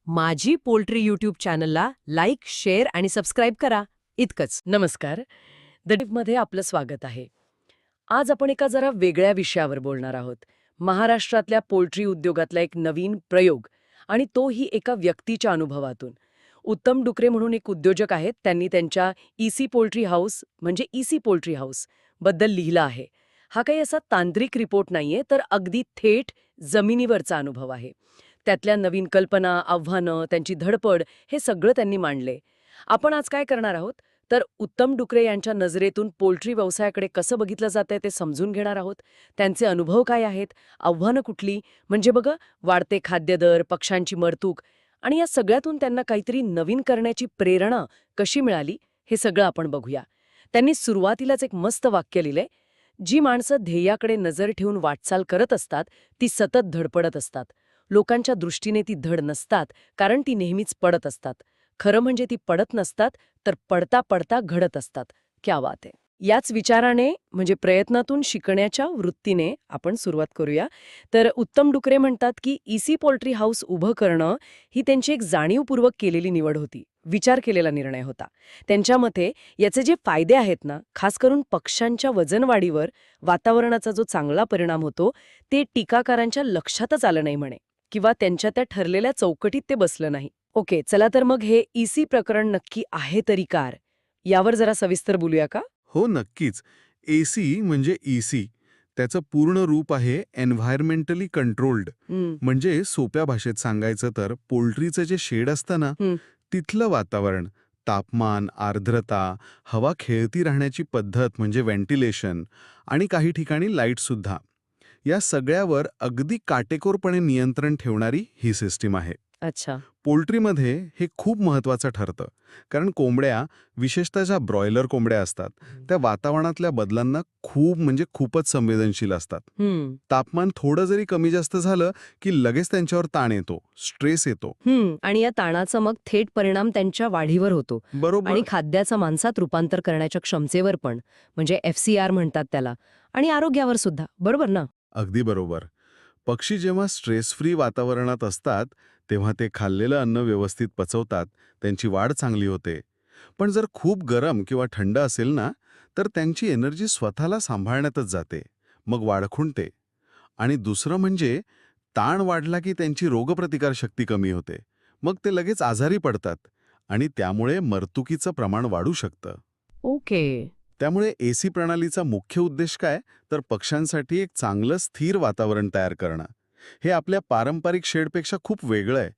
माझी poultry YouTube चॅनलला like, share आणि सबस्क्राईब करा. इतकंच. नमस्कार. द डिपमध्ये आपलं स्वागत आहे. आज आपण एका जरा वेगळ्या विषयावर बोलणार आहोत. महाराष्ट्रातल्या पोल्ट्री उद्योगातला एक नवीन प्रयोग आणि तोही एका व्यक्तीच्या अनुभवातून. उत्तम डुकरे म्हणून एक उद्योजक आहेत. त्यांनी त्यांच्या इसी पोल्ट्री हाऊस म्हणजे इसी पोल्ट्री हाऊस बद्दल लिहिलं आहे. हा काही असा तांत्रिक रिपोर्ट नाहीये, तर अगदी थेट जमिनीवरचा अनुभव आहे. त्यातल्या नवीन कल्पना, आव्हानं, त्यांची धडपड हे सगळं त्यांनी मांडले. आपण आज काय करणार आहोत, तर उत्तम डुकरे यांच्या नजरेतून पोल्ट्री व्यवसायाकडे कसं बघितलं जातंय ते समजून घेणार आहोत. त्यांचे अनुभव काय आहेत, आव्हानं कुठली, म्हणजे बघा वाढते खाद्यदर, पक्ष्यांची मरतूक आणि या सगळ्यातून त्यांना काहीतरी नवीन करण्याची प्रेरणा कशी मिळाली, हे सगळं आपण बघूया. त्यांनी सुरुवातीलाच एक मस्त वाक्य लिहिलंय, जी माणसं ध्येयाकडे नजर ठेवून वाटचाल करत असतात ती सतत धडपडत असतात. लोकांच्या दृष्टीने ती धड नसतात, कारण ती नेहमीच पडत असतात. खरं म्हणजे ती पडत नसतात, तर पडता पडता घडत असतात. क्या बात आहे. याच विचाराने म्हणजे प्रयत्नातून शिकण्याच्या वृत्तीने आपण सुरुवात करूया. तर उत्तम डुकरे म्हणतात की इसी पोल्ट्री हाऊस उभं करणं ही त्यांची एक जाणीवपूर्वक केलेली निवड होती, विचार केलेला निर्णय होता. त्यांच्या मते याचे जे फायदे आहेत ना, खास करून पक्ष्यांच्या वजनवाढीवर वातावरणाचा जो चांगला परिणाम होतो, ते टीकाकारांच्या लक्षातच आलं नाही म्हणे, किंवा त्यांच्या त्या ठरलेल्या चौकटीत ते बसलं नाही. ओके, चला तर मग हे इसी प्रकरण नक्की आहे तरी कार, यावर जरा सविस्तर बोलूया का? हो, नक्कीच. एसी म्हणजे इसी. त्याचं पूर्ण रूप आहे एन्व्हायरमेंटली कंट्रोल्ड. हं, म्हणजे सोप्या भाषेत सांगायचं तर पोल्ट्रीचं जे शेड असतं ना, हं. तिथलं वातावरण, तापमान, आर्द्रता, हवा खेळती राहण्याची पद्धत म्हणजे व्हेंटिलेशन आणि काही ठिकाणी लाईटसुद्धा. या सगळ्यावर अगदी काटेकोरपणे नियंत्रण ठेवणारी ही सिस्टीम आहे. अच्छा. पोल्ट्रीमध्ये हे खूप महत्त्वाचं ठरतं, कारण कोंबड्या, विशेषतः ज्या ब्रॉयलर कोंबड्या असतात, त्या वातावरणातल्या बदलांना खूपच संवेदनशील असतात. हं, तापमान थोडं जरी कमी जास्त झालं की लगेच त्यांच्यावर ताण येतो, स्ट्रेस येतो. आणि या ताणाचा मग थेट परिणाम त्यांच्या वाढीवर होतो बरोबर. आणि खाद्याचं मांसात रूपांतर करण्याच्या क्षमतेवर पण, म्हणजे FCR म्हणतात त्याला, आणि आरोग्यावर सुद्धा. बरोबर ना? अगदी बरोबर. पक्षी जेव्हा स्ट्रेस फ्री वातावरणात असतात, तेव्हा ते खाल्लेलं अन्न व्यवस्थित पचवतात, त्यांची वाढ चांगली होते. पण जर खूप गरम किंवा थंड असेल ना, तर त्यांची एनर्जी स्वतःला सांभाळण्यातच जाते. मग वाढ खुंटते. आणि दुसरं म्हणजे ताण वाढला की त्यांची रोगप्रतिकारशक्ती कमी होते. मग ते लगेच आजारी पडतात आणि त्यामुळे मरतुकीचं प्रमाण वाढू शकतं. ओके. त्यामुळे एसी प्रणालीचा मुख्य उद्देश काय, तर पक्ष्यांसाठी एक चांगलं स्थिर वातावरण तयार करणं. हे आपल्या पारंपरिक शेडपेक्षा खूप वेगळं आहे.